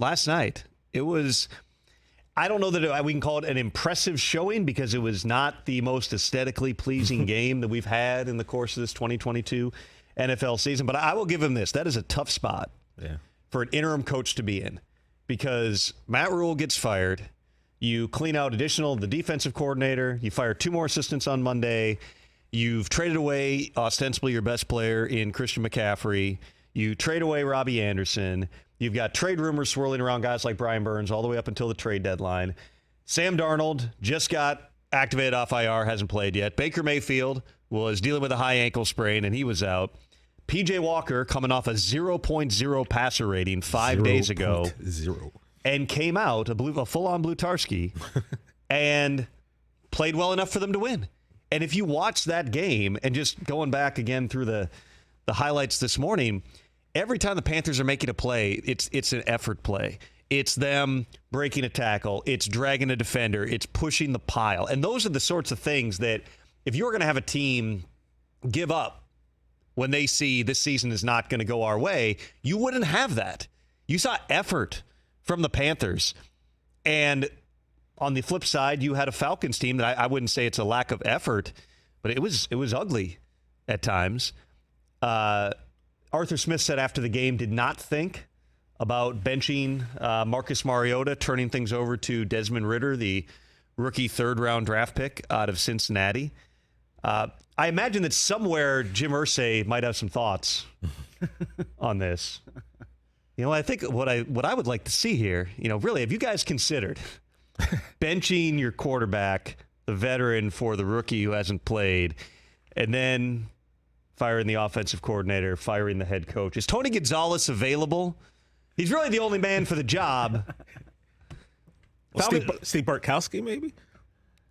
last night. It was, I don't know that we can call it an impressive showing because it was not the most aesthetically pleasing game that we've had in the course of this 2022 NFL season. But I will give him this. That is a tough spot for an interim coach to be in because Matt Rule gets fired. You clean out the defensive coordinator. You fire 2 more assistants on Monday. You've traded away ostensibly your best player in Christian McCaffrey. You trade away Robbie Anderson. You've got trade rumors swirling around guys like Brian Burns all the way up until the trade deadline. Sam Darnold just got activated off IR, hasn't played yet. Baker Mayfield was dealing with a high ankle sprain, and he was out. P.J. Walker coming off a 0.0 passer rating 5 days ago. 0.0. And came out, a full-on Blutarski, and played well enough for them to win. And if you watch that game, and just going back again through the highlights this morning, every time the Panthers are making a play, it's an effort play. It's them breaking a tackle. It's dragging a defender. It's pushing the pile. And those are the sorts of things that if you're going to have a team give up when they see this season is not going to go our way, you wouldn't have that. You saw effort from the Panthers. And on the flip side, you had a Falcons team that I wouldn't say it's a lack of effort, but it was ugly at times. Arthur Smith said after the game did not think about benching Marcus Mariota, turning things over to Desmond Ridder, the rookie third-round draft pick out of Cincinnati. I imagine that somewhere Jim Irsay might have some thoughts on this. I think what I would like to see here, really, have you guys considered benching your quarterback, the veteran, for the rookie who hasn't played, and then firing the offensive coordinator, firing the head coach? Is Tony Gonzalez available? He's really the only man for the job. Well, Steve Bartkowski, maybe?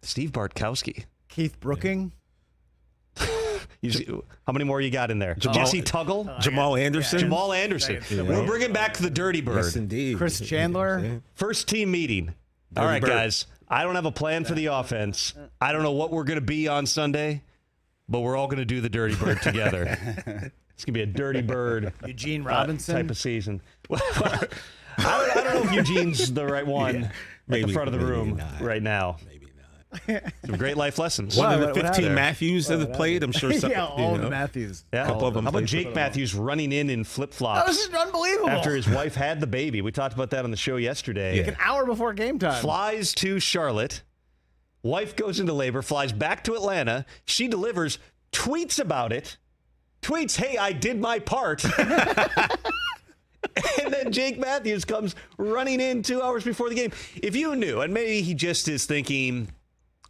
Steve Bartkowski. Keith Brooking. How many more you got in there? Jesse Tuggle? Jamal Anderson? Jamal Anderson. We're bringing back the Dirty Bird. Yes, indeed. Chris Chandler. First team meeting. All right, guys. I don't have a plan for the offense. I don't know what we're going to be on Sunday, but we're all going to do the Dirty Bird together. It's going to be a Dirty Bird Eugene Robinson type of season. I don't know if Eugene's the right one at the front of the room right now. Some great life lessons. One of the 15 Matthews that have played, I'm sure. All the Matthews. Yeah. A couple of them. How about Jake Matthews running in flip-flops? That was just unbelievable. After his wife had the baby. We talked about that on the show yesterday. Like an hour before game time. Flies to Charlotte. Wife goes into labor, flies back to Atlanta. She delivers, tweets about it. Tweets, hey, I did my part. And then Jake Matthews comes running in 2 hours before the game. If you knew, and maybe he just is thinking,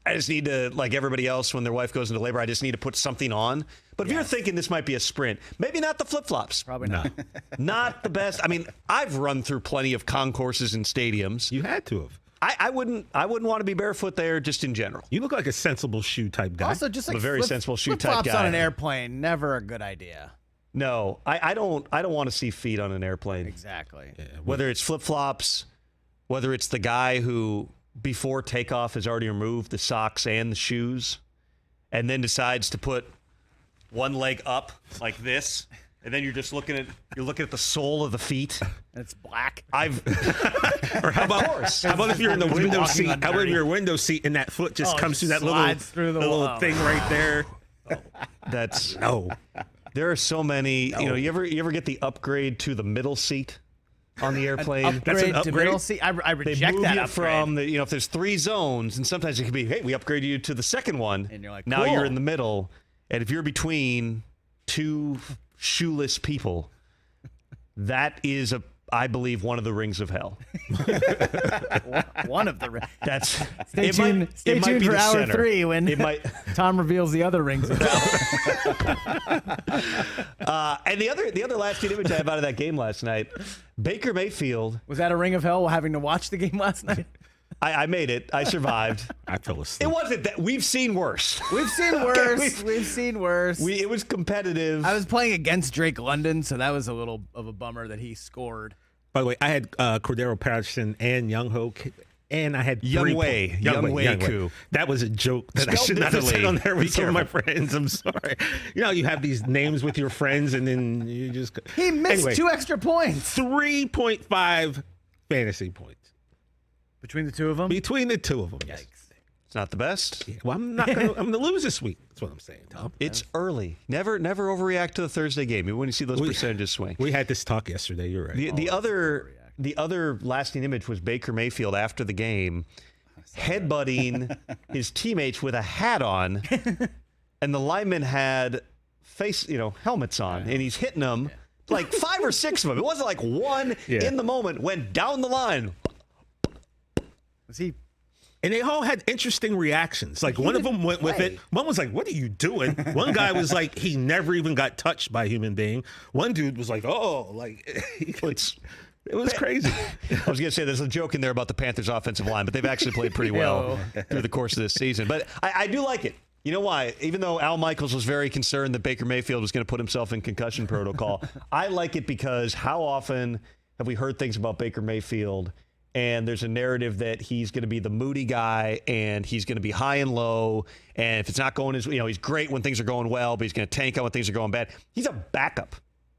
I just need to, like everybody else when their wife goes into labor, I just need to put something on. But if you're thinking this might be a sprint, maybe not the flip-flops. Probably not. Not the best. I mean, I've run through plenty of concourses and stadiums. You had to have. I wouldn't want to be barefoot there just in general. You look like a sensible shoe type guy. Also, just like a very sensible shoe type flip-flops guy. on an airplane, never a good idea. No, I don't want to see feet on an airplane. Exactly. Yeah, Whether it's flip-flops, whether it's the guy who before takeoff has already removed the socks and the shoes and then decides to put one leg up like this, and then you're just looking at the sole of the feet. And it's black. Or how about if you're in the window seat? How about your window seat and that foot just comes through that little thing right there? That's no. There are so many. No. You ever get the upgrade to the middle seat on the airplane? Upgrade to middle seat. I They reject move that you upgrade. from the, if there's 3 zones, and sometimes it can be, hey, we upgrade you to the second one. And you're like, now cool. you're in the middle, and if you're between 2 shoeless people, that is I believe one of the rings of hell. One of the rings. That's Stay tuned for hour center. 3 when It might. Tom reveals the other rings of hell. And the other lasting image I have out of that game last night, Baker Mayfield. Was that a ring of hell having to watch the game last night? I made it. I survived. I fell asleep. It wasn't that. We've seen worse. We've seen worse. We've seen worse. It was competitive. I was playing against Drake London, so that was a little of a bummer that he scored. By the way, I had Cordero Patterson and Young Ho, and I had Young Wei Koo. That was a joke that I Spelled should not have said differently. on there with Be some of my careful. friends. I'm sorry. You have these names with your friends, and then you just He missed 2 extra points. 3.5 fantasy points. Between the two of them? Between the two of them. Yikes. It's not the best. Yeah, well, I'm going to lose this week. That's what I'm saying, Tom. It's early. Never overreact to the Thursday game. Even when you see those percentages swing. We had this talk yesterday. You're right. The other lasting image was Baker Mayfield after the game headbutting his teammates with a hat on, and the linemen had helmets on, and he's hitting them like 5 or 6 of them. It wasn't like one in the moment, went down the line. And they all had interesting reactions. Like one of them went with it. One was like, "What are you doing?" One guy was like, he never even got touched by a human being. One dude was like, "Oh, like it was crazy." I was going to say there's a joke in there about the Panthers' offensive line, but they've actually played pretty well through the course of this season. But I do like it. You know why? Even though Al Michaels was very concerned that Baker Mayfield was going to put himself in concussion protocol, I like it because how often have we heard things about Baker Mayfield? And there's a narrative that he's going to be the moody guy and he's going to be high and low. And if it's not going he's great when things are going well, but he's going to tank out when things are going bad. He's a backup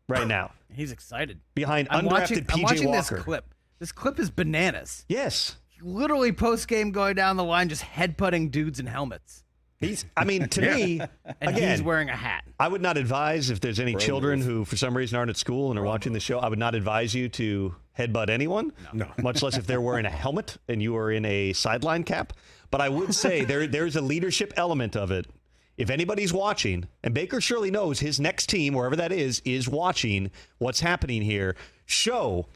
right now. He's excited. Behind undrafted PJ I'm watching Walker. This clip. This clip is bananas. Yes. Literally post-game going down the line, just head-putting dudes in helmets. To me, and again, he's wearing a hat. I would not advise if there's any children who, for some reason, aren't at school and are watching the show, I would not advise you to headbutt anyone, much less if they're wearing a helmet and you are in a sideline cap. But I would say there's a leadership element of it. If anybody's watching, and Baker surely knows his next team, wherever that is watching what's happening here, show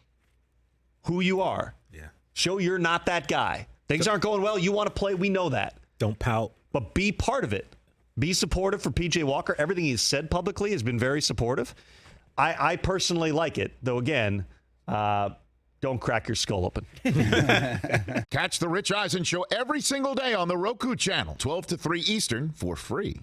who you are. Yeah. Show you're not that guy. Things aren't going well. You want to play. We know that. Don't pout. But be part of it. Be supportive for PJ Walker. Everything he's said publicly has been very supportive. I personally like it, though, again, don't crack your skull open. Catch the Rich Eisen Show every single day on the Roku channel, 12 to 3 Eastern, for free.